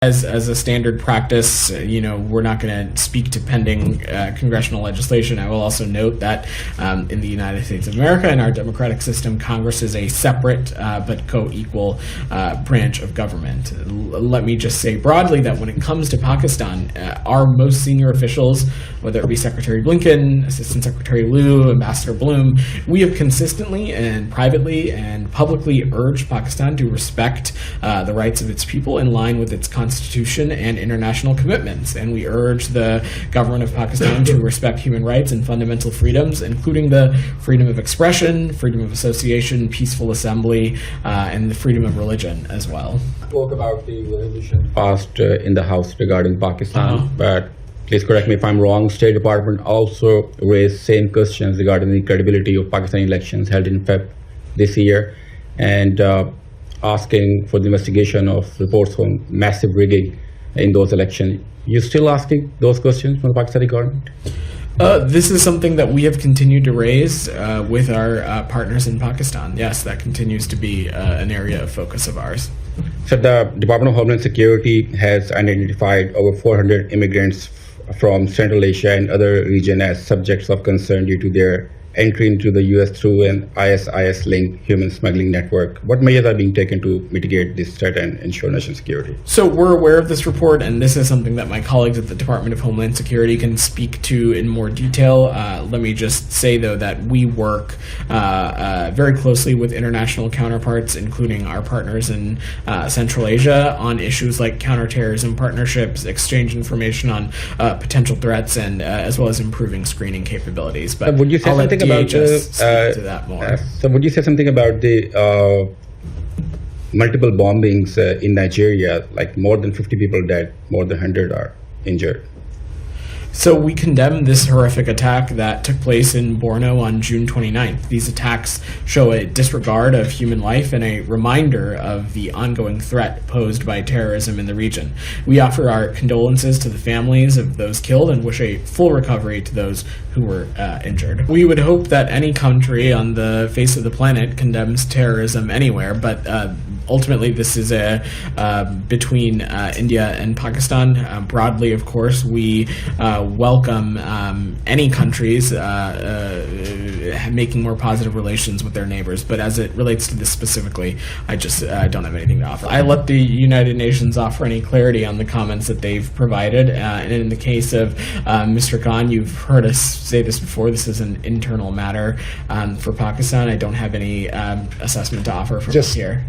As a standard practice, we're not going to speak to pending congressional legislation. I will also note that in the United States of America, in our democratic system, Congress is a separate but co-equal branch of government. Let me just say broadly that when it comes to Pakistan, our most senior officials, whether it be Secretary Blinken, Assistant Secretary Liu, Ambassador Bloom, we have consistently and privately and publicly urged Pakistan to respect the rights of its people in line with its constitution and international commitments. And we urge the government of Pakistan to respect human rights and fundamental freedoms, including the freedom of expression, freedom of association, peaceful assembly, and the freedom of religion as well. Spoke about the resolution passed in the House regarding Pakistan, but please correct me if I'm wrong. State Department also raised same questions regarding the credibility of Pakistani elections held in Feb this year, and asking for the investigation of reports on massive rigging in those elections. You still asking those questions from the Pakistani government? This is something that we have continued to raise with our partners in Pakistan. Yes, that continues to be an area of focus of ours. So the Department of Homeland Security has identified over 400 immigrants from Central Asia and other regions as subjects of concern due to their entry into the U.S. through an ISIS-linked human smuggling network. What measures are being taken to mitigate this threat and ensure national security? So we're aware of this report, and this is something that my colleagues at the Department of Homeland Security can speak to in more detail. Let me just say, though, that we work very closely with international counterparts, including our partners in Central Asia, on issues like counterterrorism partnerships, exchange information on potential threats, and as well as improving screening capabilities. But would you say something about speak to that more. So would you say something about the multiple bombings in Nigeria, like more than 50 people dead, more than 100 are injured? So we condemn this horrific attack that took place in Borno on June 29th. These attacks show a disregard of human life and a reminder of the ongoing threat posed by terrorism in the region. We offer our condolences to the families of those killed and wish a full recovery to those who were injured. We would hope that any country on the face of the planet condemns terrorism anywhere, but ultimately this is between India and Pakistan. Broadly, of course, we welcome any countries making more positive relations with their neighbors, but as it relates to this specifically, I just don't have anything to offer. I let the United Nations offer any clarity on the comments that they've provided, and in the case of Mr. Khan, you've heard us say this before, this is an internal matter for Pakistan. I don't have any assessment to offer from here.